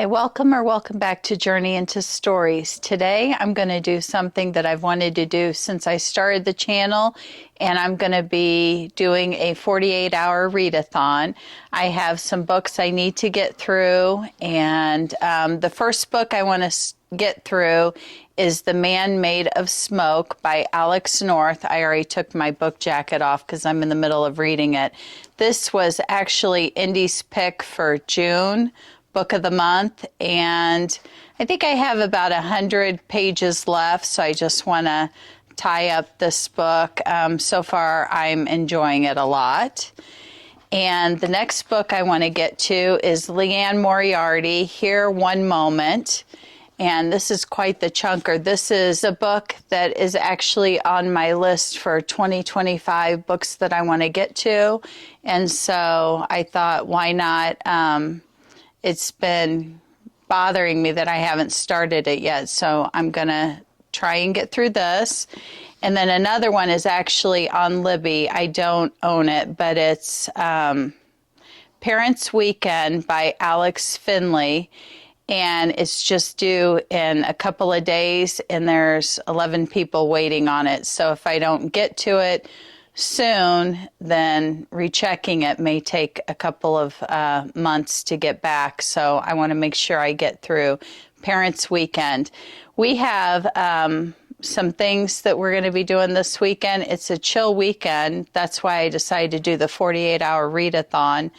Hi, welcome back to Journey into Stories. Today I'm going to do something that I've wanted to do since I started the channel, and I'm going to be doing a 48-hour readathon. I have some books I need to get through, and the first book I want to get through is The Man Made of Smoke by Alex North. I already took my book jacket off because I'm in the middle of reading it. This was actually Indy's pick for June book of the month, and I think I have about 100 pages left, so I just want to tie up this book. So far I'm enjoying it a lot. And the next book I want to get to is Leanne Moriarty, Here One Moment. And this is quite the chunker. This is a book that is actually on my list for 2025 books that I want to get to. And so I thought, why not? It's been bothering me that I haven't started it yet, so I'm going to try and get through this. And then another one is actually on Libby. I don't own it, but it's Parents' Weekend by Alex Finlay, and it's just due in a couple of days, and there's 11 people waiting on it. So if I don't get to it soon, then rechecking it may take a couple of months to get back. So I want to make sure I get through Parents' Weekend. We have some things that we're going to be doing this weekend. It's a chill weekend. That's why I decided to do the 48-hour readathon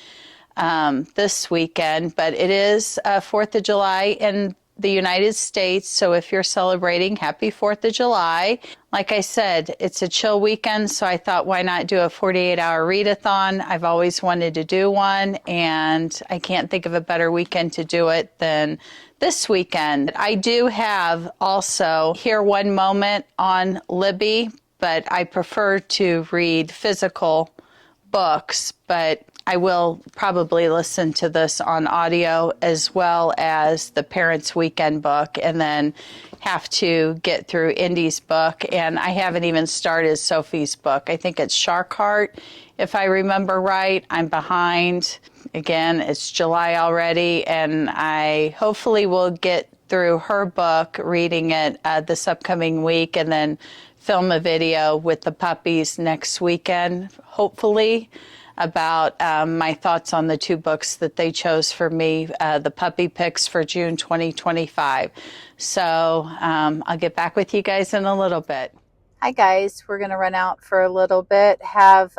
this weekend. But it is 4th of July in the United States, so if you're celebrating, happy 4th of July. Like I said, it's a chill weekend, so I thought, why not do a 48-hour readathon? I've always wanted to do one, and I can't think of a better weekend to do it than this weekend. I do have also Here One Moment on Libby, but I prefer to read physical books, but I will probably listen to this on audio as well as the Parents' Weekend book, and then have to get through Indy's book. And I haven't even started Sophie's book. I think it's Shark Heart, if I remember right. I'm behind. Again, it's July already, and I hopefully will get through her book, reading it this upcoming week, and then film a video with the puppies next weekend, hopefully, about my thoughts on the two books that they chose for me, the puppy picks for June 2025. So I'll get back with you guys in a little bit. Hi guys, we're going to run out for a little bit, have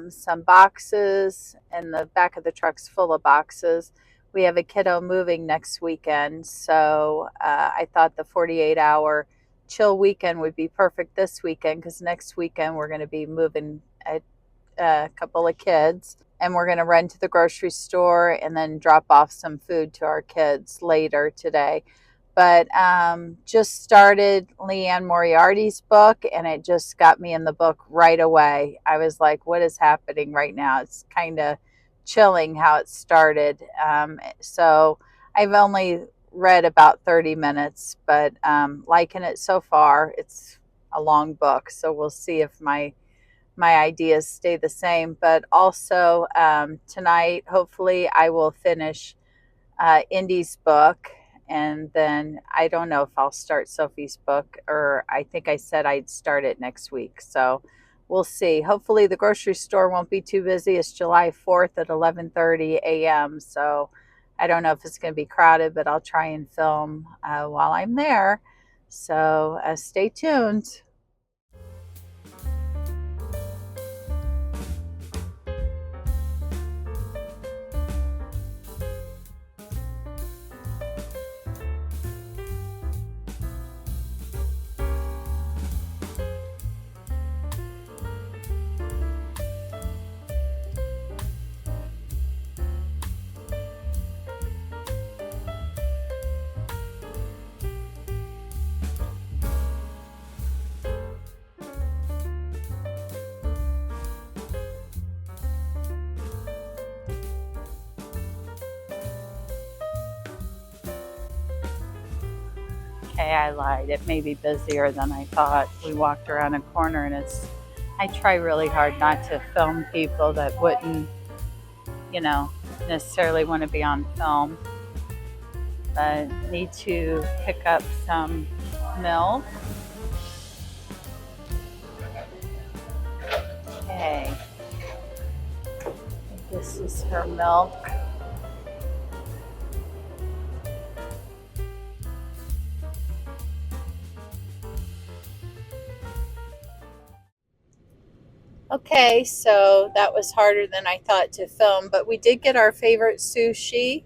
some boxes, and the back of the truck's full of boxes. We have a kiddo moving next weekend, so I thought the 48-hour chill weekend would be perfect this weekend, because next weekend we're going to be moving a couple of kids, and we're going to run to the grocery store and then drop off some food to our kids later today. But just started Leanne Moriarty's book, and it just got me in the book right away. I was like, what is happening right now? It's kind of chilling how it started. So I've only read about 30 minutes, but liking it so far. It's a long book, so we'll see if my ideas stay the same. But also tonight, hopefully, I will finish Indy's book, and then I don't know if I'll start Sophie's book, or I think I said I'd start it next week. So we'll see. Hopefully the grocery store won't be too busy. It's July 4th at 11:30 a.m. So I don't know if it's going to be crowded, but I'll try and film while I'm there. So stay tuned. Okay, I lied. It may be busier than I thought. We walked around a corner, and I try really hard not to film people that wouldn't, necessarily want to be on film. Need to pick up some milk. Okay. This is her milk. Okay, so that was harder than I thought to film, but we did get our favorite sushi,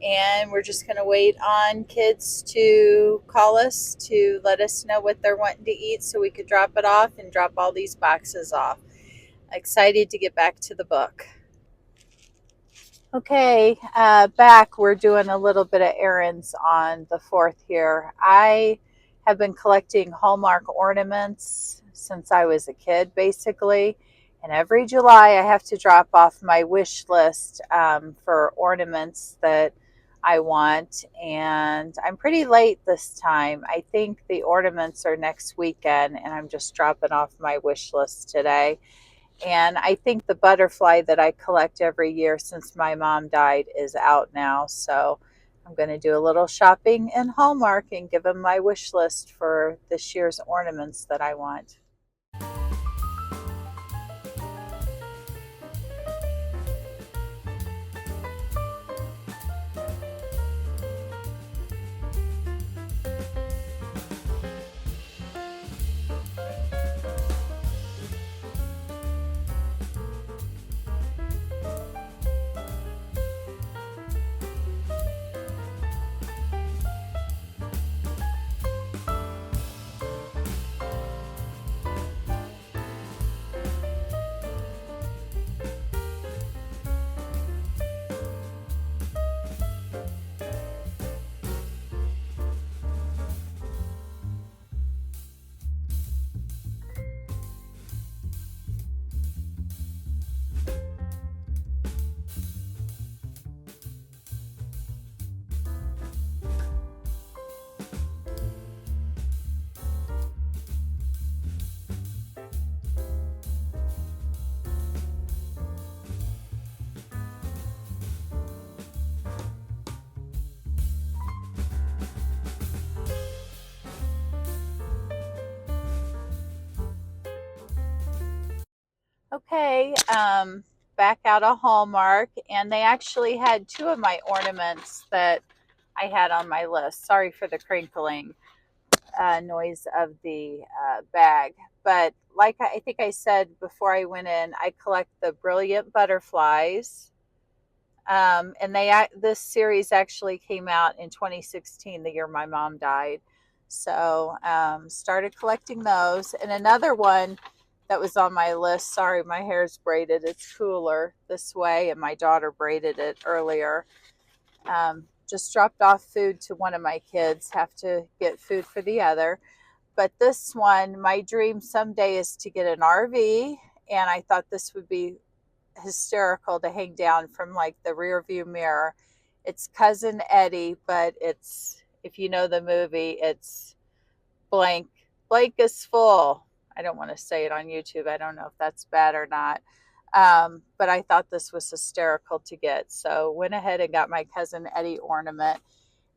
and we're just going to wait on kids to call us to let us know what they're wanting to eat so we could drop it off and drop all these boxes off. Excited to get back to the book. Okay, back. We're doing a little bit of errands on the 4th here. I have been collecting Hallmark ornaments since I was a kid, basically. And every July, I have to drop off my wish list for ornaments that I want. And I'm pretty late this time. I think the ornaments are next weekend, and I'm just dropping off my wish list today. And I think the butterfly that I collect every year since my mom died is out now. So I'm going to do a little shopping in Hallmark and give them my wish list for this year's ornaments that I want. Okay, back out of Hallmark, and they actually had 2 of my ornaments that I had on my list. Sorry for the crinkling noise of the bag. But like I think I said before I went in, I collect the brilliant butterflies. And this series actually came out in 2016, the year my mom died. So started collecting those. And another one that was on my list, sorry, my hair's braided. It's cooler this way, and my daughter braided it earlier. Just dropped off food to one of my kids, have to get food for the other. But this one, my dream someday is to get an RV, and I thought this would be hysterical to hang down from like the rear view mirror. It's Cousin Eddie, but it's, if you know the movie, it's blank is full. I don't want to say it on YouTube. I don't know if that's bad or not. But I thought this was hysterical to get. So went ahead and got my Cousin Eddie ornament.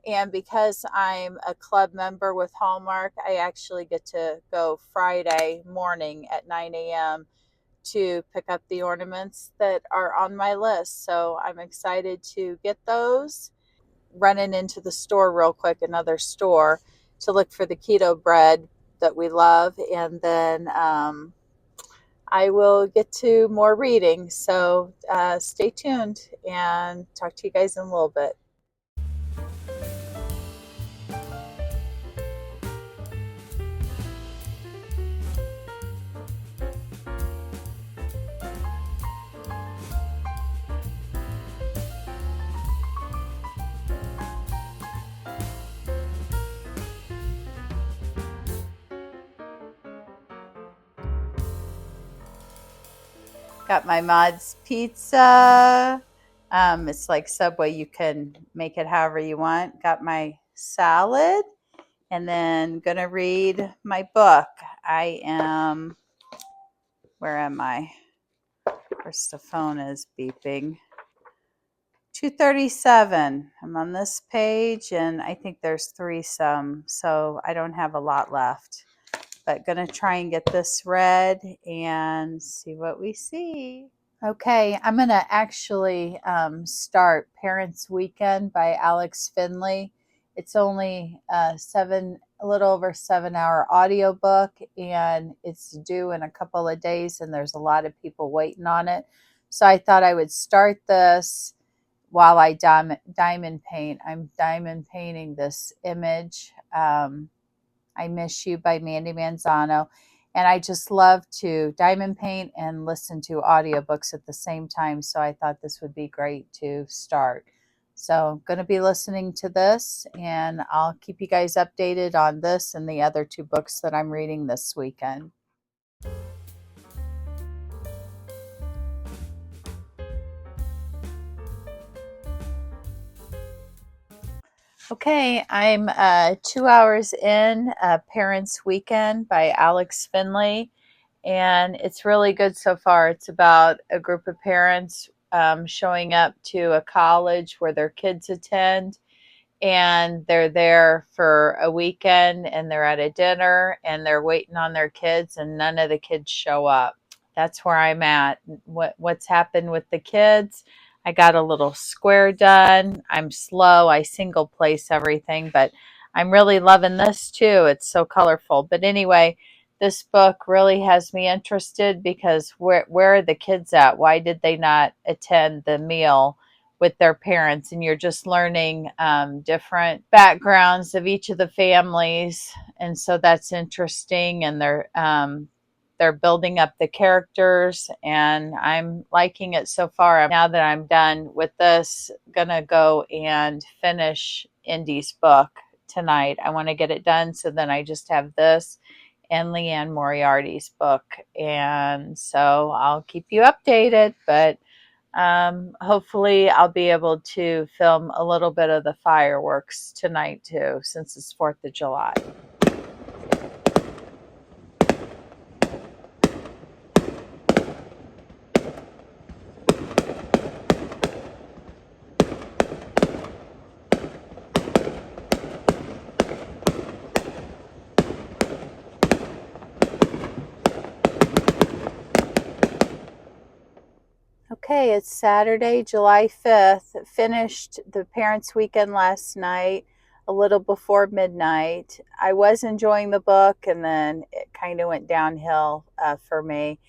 And because I'm a club member with Hallmark, I actually get to go Friday morning at 9 a.m. to pick up the ornaments that are on my list. So I'm excited to get those. Running into the store real quick, another store, to look for the keto bread that we love. And then I will get to more reading. So stay tuned and talk to you guys in a little bit. Got my Mod's pizza. It's like Subway. You can make it however you want. Got my salad, and then gonna read my book. Where am I? Of course, the phone is beeping. 237. I'm on this page and I think there's 3 some, so I don't have a lot left. But gonna try and get this read and see what we see. Okay, I'm gonna actually start Parents Weekend by Alex Finlay. It's only a little over 7-hour audiobook, and it's due in a couple of days, and there's a lot of people waiting on it. So I thought I would start this while I diamond paint. I'm diamond painting this image. I Miss You by Mandy Manzano. And I just love to diamond paint and listen to audiobooks at the same time. So I thought this would be great to start. So I'm going to be listening to this, and I'll keep you guys updated on this and the other 2 books that I'm reading this weekend. Okay, I'm 2 hours in Parents Weekend by Alex Finlay, and it's really good so far. It's about a group of parents showing up to a college where their kids attend, and they're there for a weekend, and they're at a dinner, and they're waiting on their kids, and none of the kids show up. That's where I'm at. What's happened with the kids? I got a little square done. I'm slow. I single place everything, but I'm really loving this too. It's so colorful. But anyway, this book really has me interested because where are the kids at? Why did they not attend the meal with their parents? And you're just learning different backgrounds of each of the families, and so that's interesting. And they're building up the characters, and I'm liking it so far. Now that I'm done with this, gonna go and finish Indy's book tonight. I want to get it done, so then I just have this and Leanne Moriarty's book, and so I'll keep you updated. But hopefully I'll be able to film a little bit of the fireworks tonight too, since it's 4th of July. Okay, it's Saturday, July 5th. Finished the Parents Weekend last night, a little before midnight. I was enjoying the book, and then it kind of went downhill for me.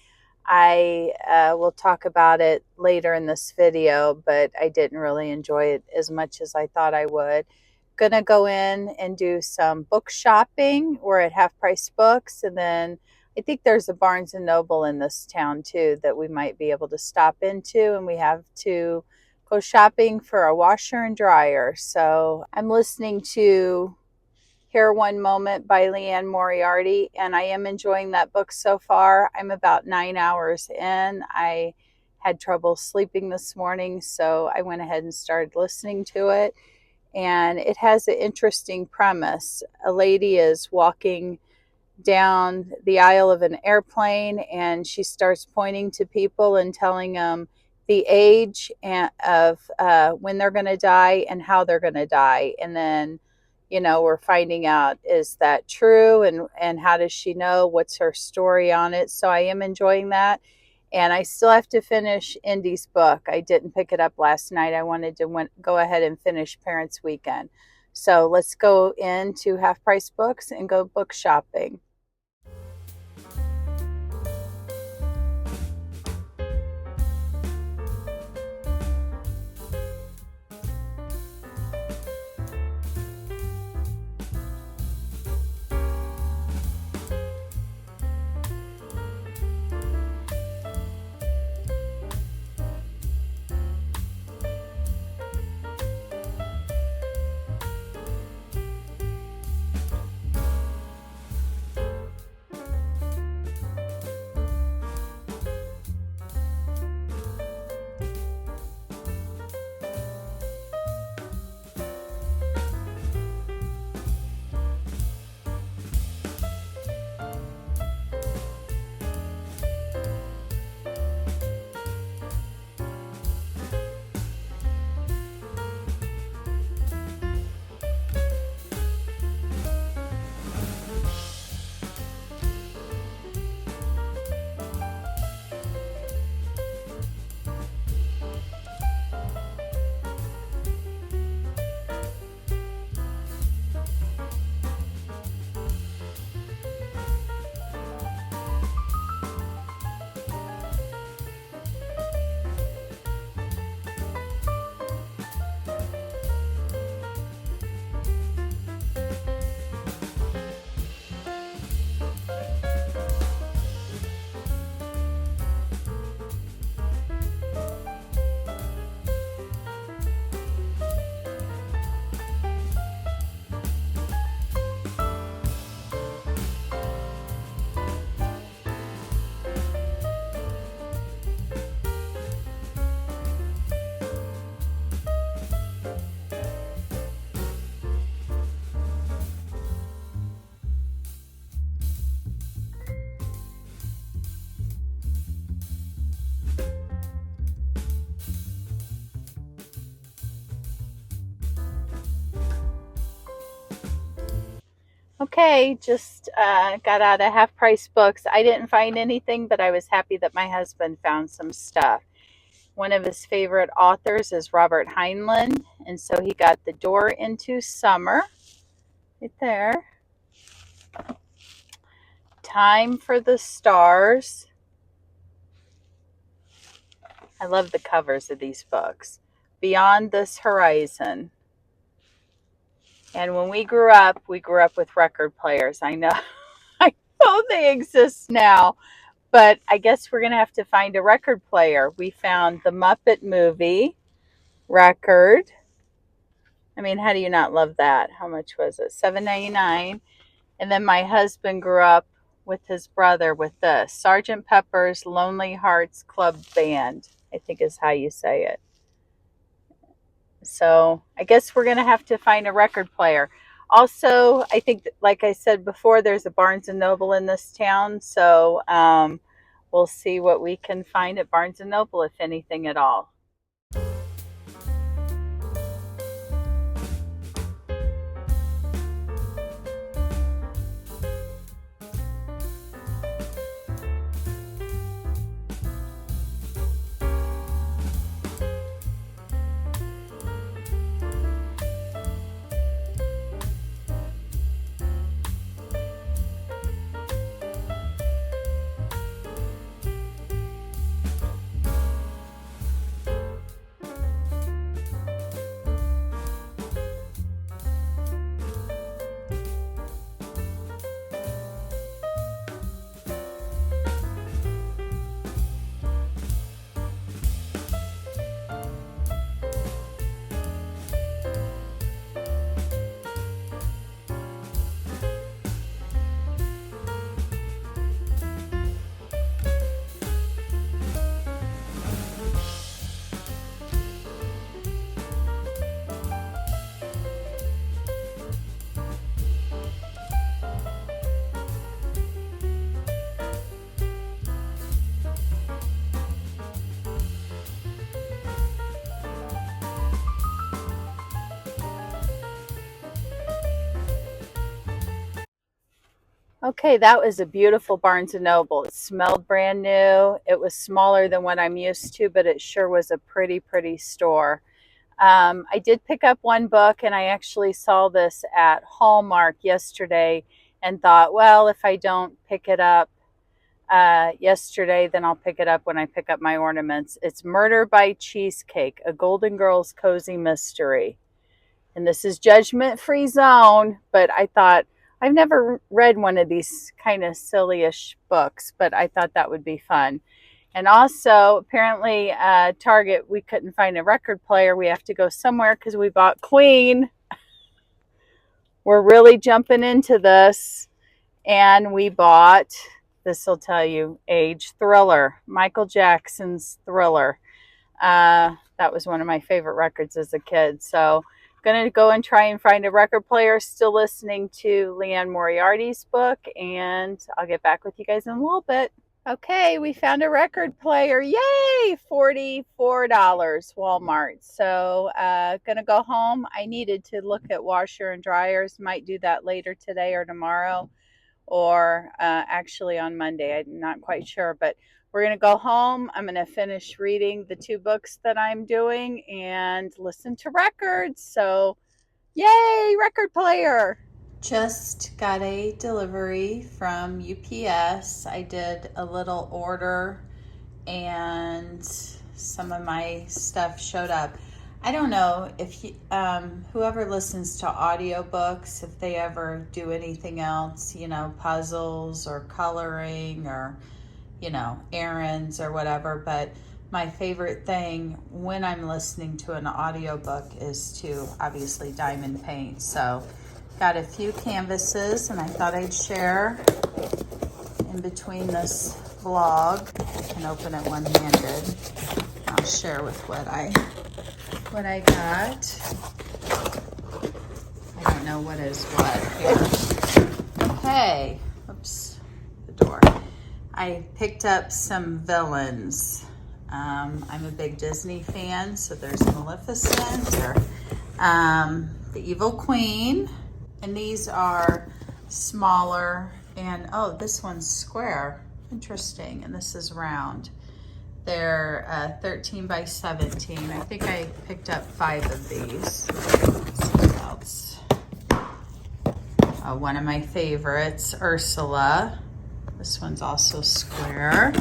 I will talk about it later in this video, but I didn't really enjoy it as much as I thought I would. Gonna go in and do some book shopping. We're at Half Price Books, and then I think there's a Barnes and Noble in this town too that we might be able to stop into, and we have to go shopping for a washer and dryer. So I'm listening to Here One Moment by Leanne Moriarty, and I am enjoying that book so far. I'm about 9 hours in. I had trouble sleeping this morning, so I went ahead and started listening to it. And it has an interesting premise. A lady is walking down the aisle of an airplane, and she starts pointing to people and telling them the age of when they're going to die and how they're going to die. And then, we're finding out, is that true, and how does she know, what's her story on it. So I am enjoying that, and I still have to finish Indy's book. I didn't pick it up last night. I wanted to go ahead and finish Parents Weekend. So let's go into Half Price Books and go book shopping. Okay, just got out of Half Price Books. I didn't find anything, but I was happy that my husband found some stuff. One of his favorite authors is Robert Heinlein, and so he got The Door into Summer, right there. Time for the Stars. I love the covers of these books. Beyond This Horizon. And when we grew up with record players. I know, I know they exist now, but I guess we're going to have to find a record player. We found the Muppet movie record. I mean, how do you not love that? How much was it? $7.99. And then my husband grew up with his brother with the Sgt. Pepper's Lonely Hearts Club Band, I think is how you say it. So I guess we're going to have to find a record player. Also, I think, like I said before, there's a Barnes & Noble in this town. So we'll see what we can find at Barnes & Noble, if anything at all. Okay, that was a beautiful Barnes & Noble. It smelled brand new. It was smaller than what I'm used to, but it sure was a pretty, pretty store. I did pick up one book, and I actually saw this at Hallmark yesterday and thought, well, if I don't pick it up yesterday, then I'll pick it up when I pick up my ornaments. It's Murder by Cheesecake, a Golden Girls cozy mystery. And this is judgment-free zone, but I thought, I've never read one of these kind of silly-ish books, but I thought that would be fun. And also, apparently, Target, we couldn't find a record player. We have to go somewhere because we bought Queen. We're really jumping into this. And we bought, this will tell you, age, Thriller, Michael Jackson's Thriller. That was one of my favorite records as a kid. So I'm going to go and try and find a record player. Still listening to Leanne Moriarty's book, and I'll get back with you guys in a little bit. Okay, we found a record player. Yay! $44 Walmart. So gonna go home. I needed to look at washer and dryers. Might do that later today or tomorrow, or actually on Monday. I'm not quite sure, but we're gonna go home. I'm gonna finish reading the 2 books that I'm doing and listen to records. So yay, record player. Just got a delivery from UPS. I did a little order and some of my stuff showed up. I don't know if you, whoever listens to audiobooks, if they ever do anything else, you know, puzzles or coloring or, you know, errands or whatever. But my favorite thing when I'm listening to an audiobook is to obviously diamond paint. So got a few canvases, and I thought I'd share in between this vlog. I can open it one-handed. I'll share with what I got. I don't know what is what here. Okay, oops, the door. I picked up some villains. I'm a big Disney fan, so there's Maleficent, or the Evil Queen. And these are smaller, and oh, this one's square. Interesting, and this is round. They're 13 by 17. I think I picked up 5 of these. Let's see what else. One of my favorites, Ursula. This one's also square.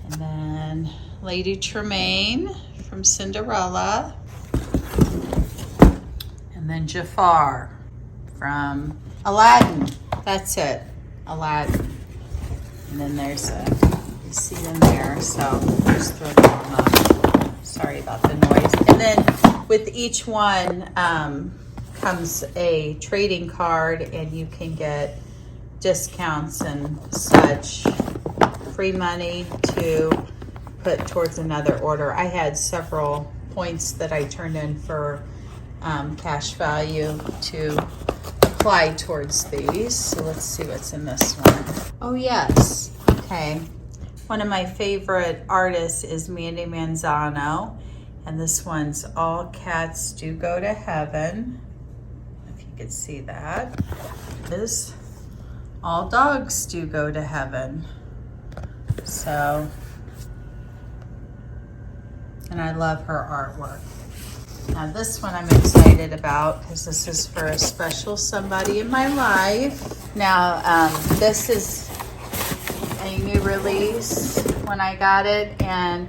And then Lady Tremaine from Cinderella. And then Jafar from Aladdin. That's it, Aladdin. And then there's a receipt in there, so just throw them up. Sorry about the noise. And then with each one comes a trading card, and you can get discounts and such, free money to put towards another order. I had several points that I turned in for cash value to apply towards these. So let's see what's in this one. Oh yes, okay. One of my favorite artists is Mandy Manzano, and this one's All Cats Do Go to Heaven, if you could see that. This All Dogs Do Go to Heaven. So, and I love her artwork. Now this one I'm excited about because this is for a special somebody in my life. Now this is a new release when I got it, and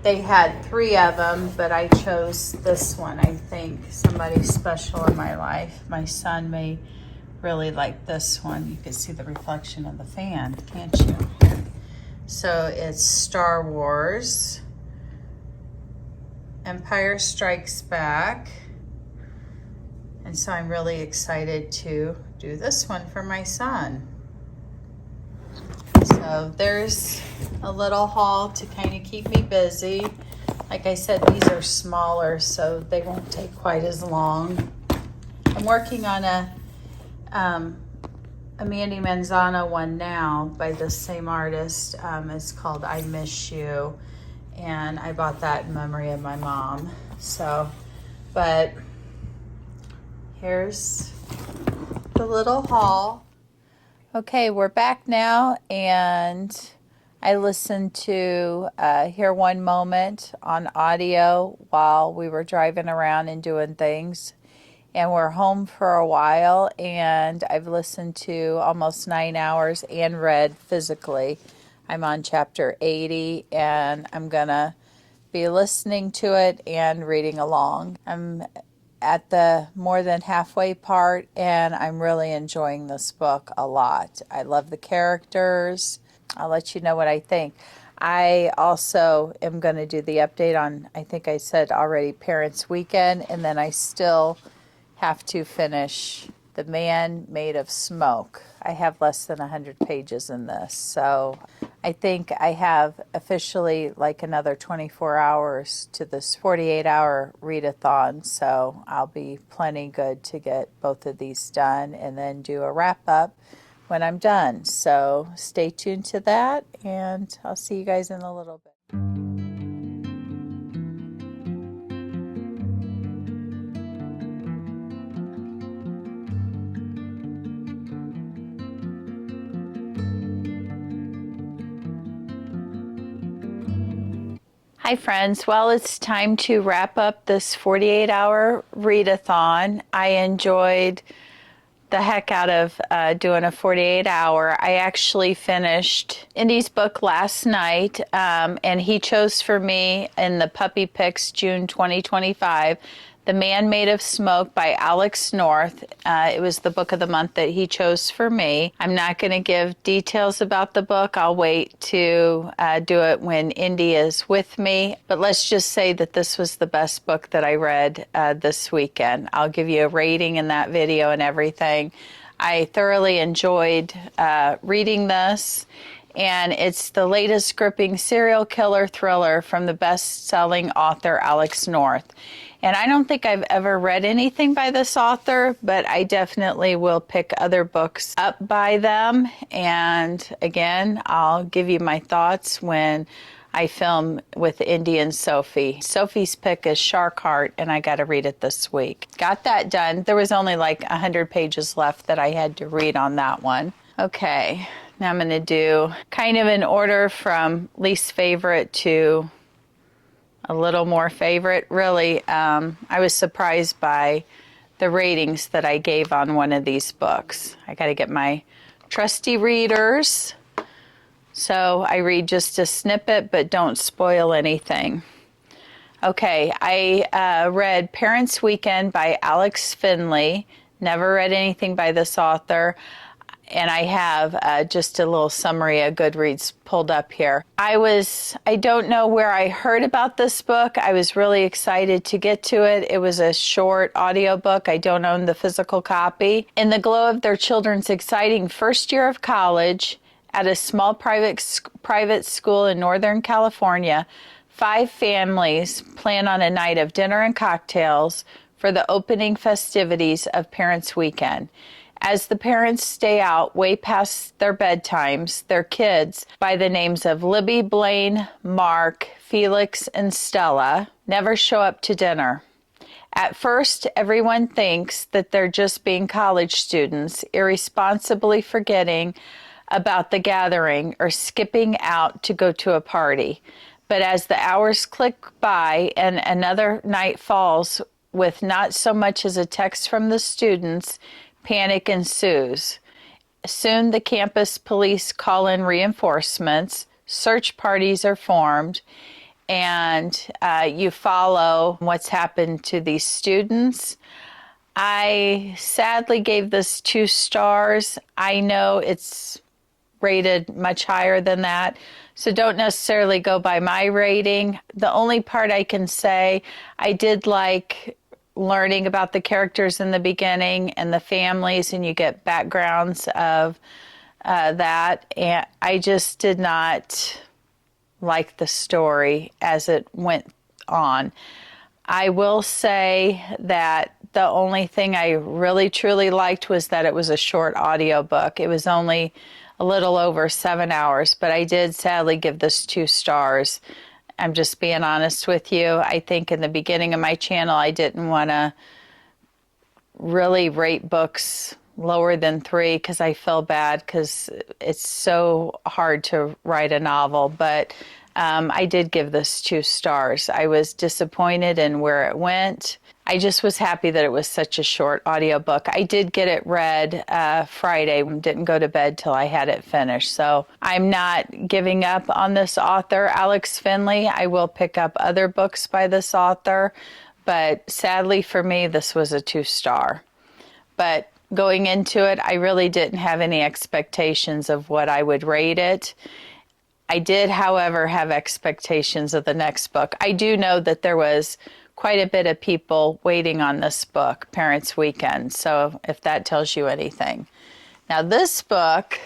they had 3 of them, but I chose this one. I think somebody special in my life. My son may really like this one. You can see the reflection of the fan, can't you? So it's Star Wars, Empire Strikes Back, and so I'm really excited to do this one for my son. So there's a little haul to kind of keep me busy. Like I said, these are smaller, so they won't take quite as long. I'm working on a Mandy Manzano one now by the same artist. It's called I Miss You, and I bought that in memory of my mom. So, but here's the little haul. Okay, we're back now, and I listened to Hear One Moment on audio while we were driving around and doing things. And we're home for a while, and I've listened to almost 9 hours and read physically. I'm on chapter 80, and I'm going to be listening to it and reading along. I'm at the more than halfway part, and I'm really enjoying this book a lot. I love the characters. I'll let you know what I think. I also am going to do the update on, I think I said already, Parents' Weekend, and then I still have to finish The Man Made of Smoke. I have less than 100 pages in this, so I think I have officially like another 24 hours to this 48-hour readathon, so I'll be plenty good to get both of these done and then do a wrap-up when I'm done. So stay tuned to that, and I'll see you guys in a little bit. Hi friends, well, it's time to wrap up this 48-hour readathon. I enjoyed the heck out of doing a 48-hour. I actually finished Indy's book last night, and he chose for me in the Puppy Picks June 2025, The Man Made of Smoke by Alex North. It was the book of the month that he chose for me. I'm not going to give details about the book. I'll wait to do it when Indy is with me. But let's just say that this was the best book that I read this weekend. I'll give you a rating in that video and everything. I thoroughly enjoyed reading this. And it's the latest gripping serial killer thriller from the best-selling author Alex North. And I don't think I've ever read anything by this author, but I definitely will pick other books up by them. And again, I'll give you my thoughts when I film with Indy and Sophie. Sophie's pick is Shark Heart, and I got to read it this week. Got that done. There was only like 100 pages left that I had to read on that one. Okay, now I'm going to do kind of in order from least favorite to a little more favorite. Really, I was surprised by the ratings that I gave on one of these books. I got to get my trusty readers. So I read just a snippet, but don't spoil anything. Okay, I read Parents' Weekend by Alex Finlay. Never read anything by this author. And I have just a little summary of Goodreads pulled up here. I don't know where I heard about this book. I was really excited to get to it. It was a short audiobook. I don't own the physical copy. In the glow of their children's exciting first year of college at a small private school in Northern California, 5 families plan on a night of dinner and cocktails for the opening festivities of Parents' Weekend. As the parents stay out way past their bedtimes, their kids, by the names of Libby, Blaine, Mark, Felix, and Stella, never show up to dinner. At first, everyone thinks that they're just being college students, irresponsibly forgetting about the gathering or skipping out to go to a party. But as the hours click by and another night falls with not so much as a text from the students, panic ensues. Soon the campus police call in reinforcements, search parties are formed, and you follow what's happened to these students. I sadly gave this 2 stars. I know it's rated much higher than that, so don't necessarily go by my rating. The only part I can say, I did like learning about the characters in the beginning and the families, and you get backgrounds of that. And I just did not like the story as it went on. I will say that the only thing I really truly liked was that it was a short audiobook. It was only a little over 7 hours, but I did sadly give this 2 stars. I'm just being honest with you. I think in the beginning of my channel, I didn't want to really rate books lower than 3 because I feel bad because it's so hard to write a novel. But I did give this 2 stars. I was disappointed in where it went. I just was happy that it was such a short audiobook. I did get it read Friday, didn't go to bed till I had it finished. So I'm not giving up on this author, Alex Finlay. I will pick up other books by this author, but sadly for me, this was a 2-star. But going into it, I really didn't have any expectations of what I would rate it. I did, however, have expectations of the next book. I do know that there was quite a bit of people waiting on this book, Parents' Weekend, so if that tells you anything. Now this book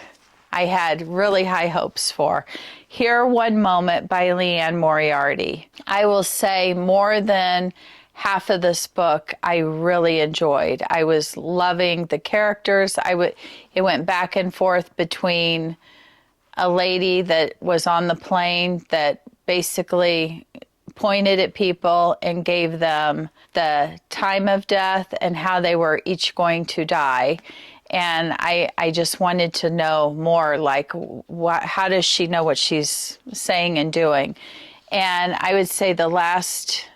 I had really high hopes for. Here One Moment by Leanne Moriarty. I will say more than half of this book I really enjoyed. I was loving the characters. It went back and forth between a lady that was on the plane that basically pointed at people and gave them the time of death and how they were each going to die. And I just wanted to know more, like, how does she know what she's saying and doing? And I would say the last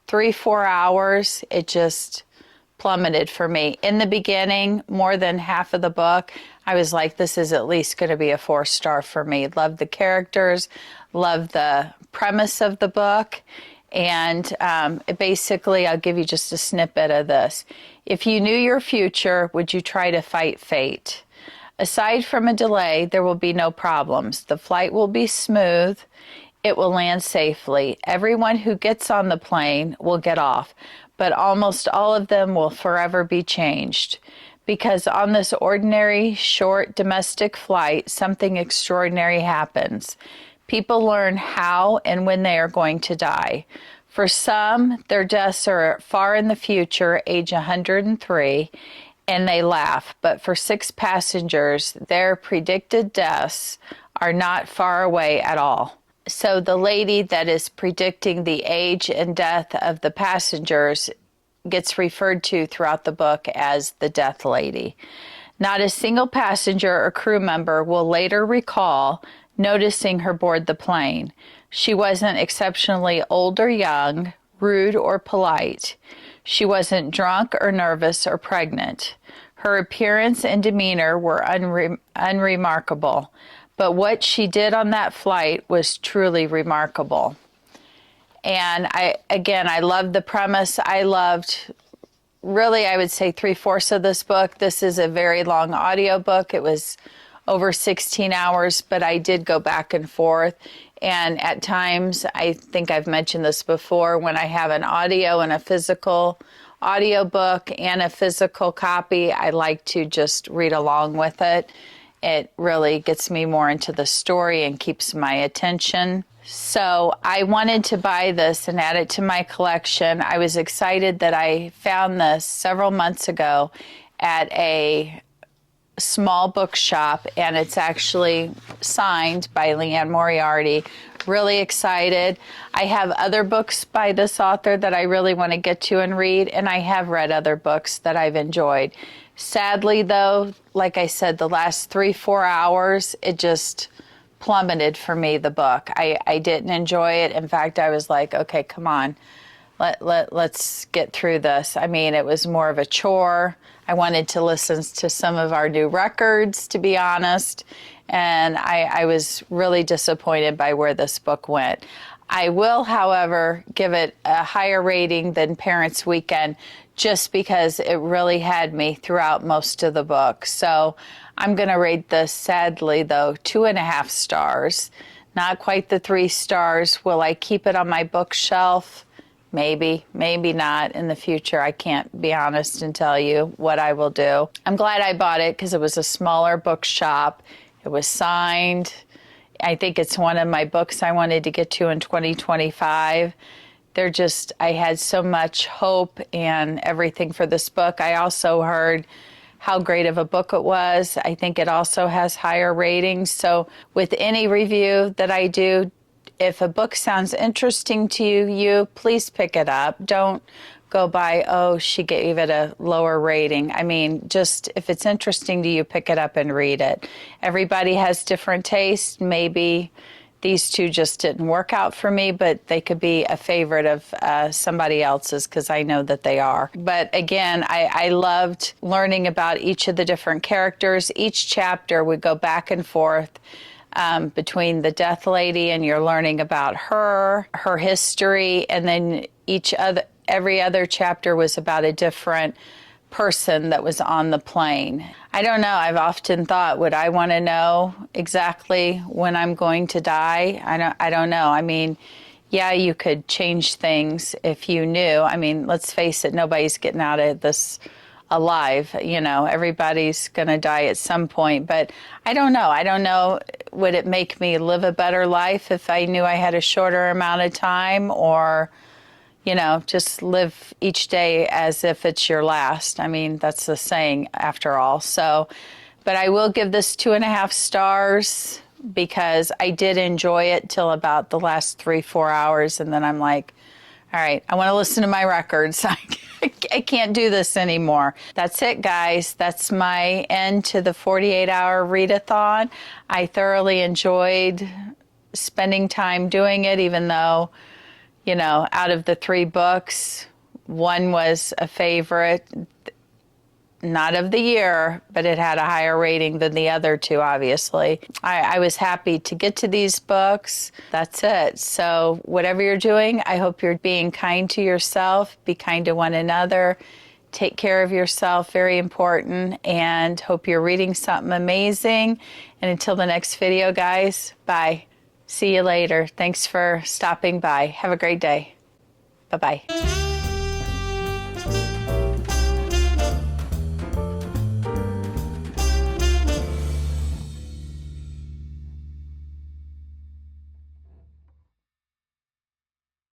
3-4 hours, it just plummeted for me. In the beginning, more than half of the book, I was like, this is at least going to be a 4-star for me. Love the characters, love the premise of the book, and basically, I'll give you just a snippet of this. If you knew your future, would you try to fight fate? Aside from a delay, there will be no problems. The flight will be smooth. It will land safely. Everyone who gets on the plane will get off, but almost all of them will forever be changed. Because on this ordinary, short domestic flight, something extraordinary happens. People learn how and when they are going to die. For some, their deaths are far in the future, age 103, and they laugh. But for 6 passengers, their predicted deaths are not far away at all. So the lady that is predicting the age and death of the passengers gets referred to throughout the book as the Death Lady. Not a single passenger or crew member will later recall noticing her board the plane. She wasn't exceptionally old or young, rude or polite. She wasn't drunk or nervous or pregnant. Her appearance and demeanor were unremarkable, but what she did on that flight was truly remarkable. And I loved the premise. I loved, really, I would say 3/4 of this book. This is a very long audiobook. It was over 16 hours, but I did go back and forth. And at times, I think I've mentioned this before, when I have an audio and a physical audiobook and a physical copy, I like to just read along with it. It really gets me more into the story and keeps my attention. So I wanted to buy this and add it to my collection. I was excited that I found this several months ago at a small bookshop, and it's actually signed by Leanne Moriarty. Really excited. I have other books by this author that I really want to get to and read, and I have read other books that I've enjoyed. Sadly, though, like I said, the last 3-4 hours, it just plummeted for me, the book. I didn't enjoy it. In fact, I was like, okay, come on. Let's get through this. I mean, it was more of a chore. I wanted to listen to some of our new records, to be honest, and I was really disappointed by where this book went. I will, however, give it a higher rating than Parents' Weekend just because it really had me throughout most of the book. So I'm going to rate this, sadly, though, 2.5 stars. Not quite the 3 stars. Will I keep it on my bookshelf? Maybe, maybe not in the future. I can't be honest and tell you what I will do. I'm glad I bought it because it was a smaller bookshop. It was signed. I think it's one of my books I wanted to get to in 2025. I had so much hope and everything for this book. I also heard how great of a book it was. I think it also has higher ratings. So with any review that I do, if a book sounds interesting to you, please pick it up. Don't go by, oh, she gave it a lower rating. I mean, just if it's interesting to you, pick it up and read it. Everybody has different tastes. Maybe these two just didn't work out for me, but they could be a favorite of somebody else's because I know that they are. But again, I loved learning about each of the different characters. Each chapter would go back and forth between the Death Lady, and you're learning about her history, and then every other chapter was about a different person that was on the plane. I don't know. I've often thought, would I want to know exactly when I'm going to die? I don't know. I mean, yeah, you could change things if you knew. I mean, let's face it, nobody's getting out of this alive. You know, everybody's going to die at some point, but I don't know. I don't know. Would it make me live a better life if I knew I had a shorter amount of time, or, you know, just live each day as if it's your last? I mean, that's the saying after all. So, but I will give this 2.5 stars because I did enjoy it till about the last 3-4 hours. And then I'm like, all right, I want to listen to my records. I can't do this anymore. That's it, guys. That's my end to the 48-hour readathon. I thoroughly enjoyed spending time doing it, even though, you know, out of the 3 books, one was a favorite, not of the year, but it had a higher rating than the other 2, obviously. I was happy to get to these books. That's it. So whatever you're doing, I hope you're being kind to yourself, be kind to one another, take care of yourself, very important, and hope you're reading something amazing. And until the next video, guys, bye. See you later. Thanks for stopping by. Have a great day. Bye-bye.